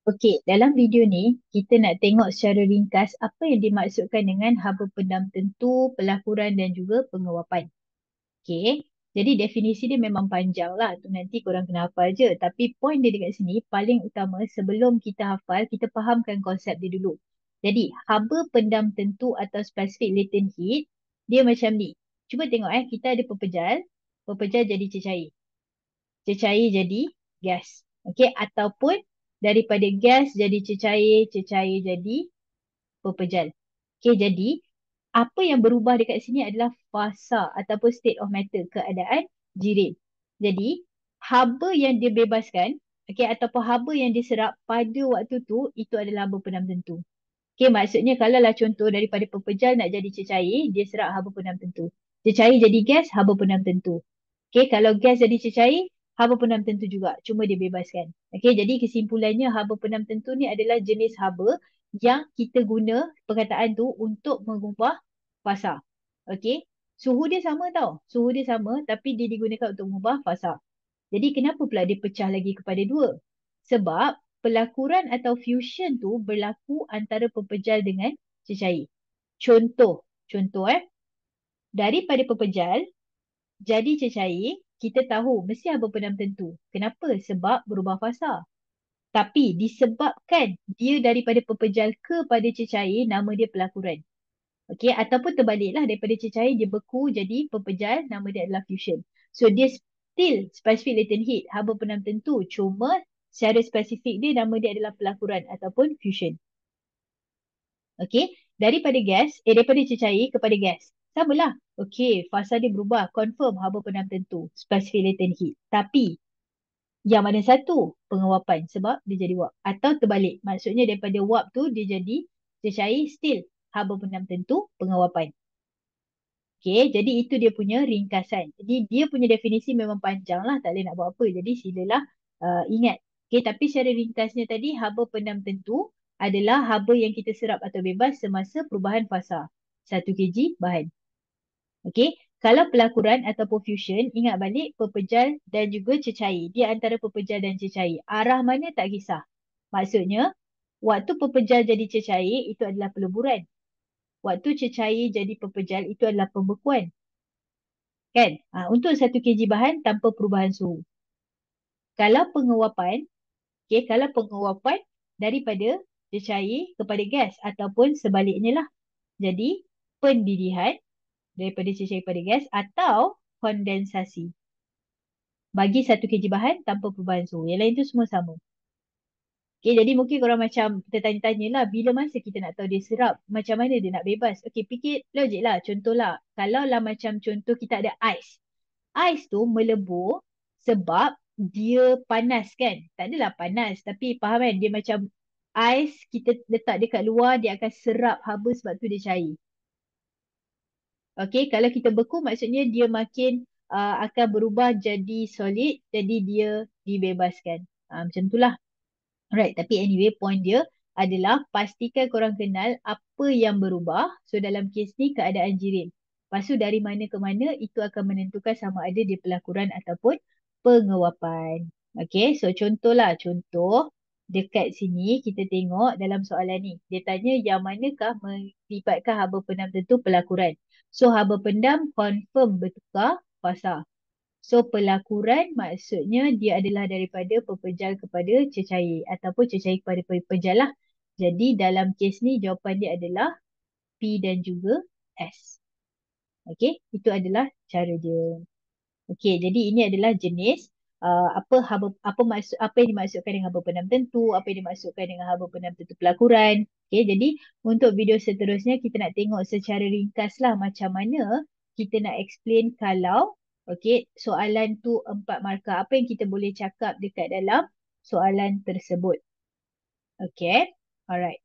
Okey, dalam video ni kita nak tengok secara ringkas apa yang dimaksudkan dengan haba pendam tentu, pelakuran dan juga penguapan. Okey, jadi definisi dia memang panjang lah. Tu nanti korang kena hafal je. Tapi poin dia dekat sini paling utama sebelum kita hafal, kita fahamkan konsep dia dulu. Jadi, haba pendam tentu atau specific latent heat, dia macam ni. Cuba tengok kita ada pepejal. Pepejal jadi cecair. Cecair jadi gas. Okey, ataupun daripada gas jadi cecair, cecair jadi pepejal. Okey, jadi apa yang berubah dekat sini adalah fasa ataupun state of matter, keadaan jirim. Jadi, haba yang dibebaskan, okey, ataupun haba yang diserap pada waktu tu, itu adalah haba pendam tentu. Okey, maksudnya kalau lah contoh daripada pepejal nak jadi cecair, dia serap haba pendam tentu. Cecair jadi gas, haba pendam tentu. Okey, kalau gas jadi cecair, haba pendam tentu juga. Cuma dia bebaskan. Okey, jadi kesimpulannya haba pendam tentu ni adalah jenis haba yang kita guna perkataan tu untuk mengubah fasa. Okey, suhu dia sama tau. Suhu dia sama tapi dia digunakan untuk mengubah fasa. Jadi kenapa pula dia pecah lagi kepada dua? Sebab pelakuran atau fusion tu berlaku antara pepejal dengan cecair. Contoh daripada pepejal jadi cecair, kita tahu mesti haba pendam tentu. Kenapa? Sebab berubah fasa. Tapi disebabkan dia daripada pepejal kepada cecair, nama dia pelakuran. Okey, ataupun terbaliklah daripada cecair dia beku jadi pepejal, nama dia adalah fusion. So dia still specific latent heat, haba pendam tentu. Cuma secara spesifik dia nama dia adalah pelakuran ataupun fusion. Okey, daripada cecair kepada gas. Samalah. Okey, fasa dia berubah. Confirm haba pendam tentu. Specific latent heat. Tapi yang mana satu penguapan sebab dia jadi wap. Atau terbalik. Maksudnya daripada wap tu dia jadi cecair still haba pendam tentu penguapan. Okey, jadi itu dia punya ringkasan. Jadi dia punya definisi memang panjang lah. Tak boleh nak buat apa. Jadi silalah ingat. Okey, tapi secara ringkasnya tadi haba pendam tentu adalah haba yang kita serap atau bebas semasa perubahan fasa. 1 kg bahan. Okey, kalau pelakuran ataupun fusion, ingat balik pepejal dan juga cecair. Dia antara pepejal dan cecair. Arah mana tak kisah. Maksudnya, waktu pepejal jadi cecair, itu adalah peleburan. Waktu cecair jadi pepejal, itu adalah pembekuan. Kan? Untuk 1 kg bahan tanpa perubahan suhu. Kalau penguapan, kalau penguapan daripada cecair kepada gas ataupun sebaliknya lah. Jadi, pendidihan daripada cecair kepada gas atau kondensasi. Bagi 1 kg bahan tanpa perubahan suhu. Yang lain tu semua sama. Okay, jadi mungkin korang macam tertanya-tanya lah bila masa kita nak tahu dia serap, macam mana dia nak bebas. Okay, fikir logik lah. Contohlah, kalau lah macam contoh kita ada ais. Ais tu melebur sebab dia panas kan. Tak adalah panas tapi faham kan dia macam ais kita letak dekat luar dia akan serap haba sebab tu dia cair. Okay, kalau kita beku maksudnya dia makin akan berubah jadi solid jadi dia dibebaskan. Macam itulah. Alright, tapi anyway point dia adalah pastikan korang kenal apa yang berubah. So dalam kes ni keadaan jirim. Lepas tu dari mana ke mana itu akan menentukan sama ada dia pelakuran ataupun penguapan. Okay, so contoh dekat sini kita tengok dalam soalan ni. Dia tanya yang manakah melibatkan haba pendam tentu pelakuran. So haba pendam confirm bertukar fasa. So pelakuran maksudnya dia adalah daripada pepejal kepada cecair ataupun cecair kepada pepejal lah. Jadi dalam kes ni jawapan dia adalah P dan juga S. Okey, itu adalah cara dia. Okey, jadi ini adalah jenis apa yang dimaksudkan dengan haba pendam tentu, apa yang dimaksudkan dengan haba pendam tentu pelakuran. Okey, jadi untuk video seterusnya kita nak tengok secara ringkas lah macam mana kita nak explain kalau soalan tu 4 markah. Apa yang kita boleh cakap dekat dalam soalan tersebut. Okey, alright.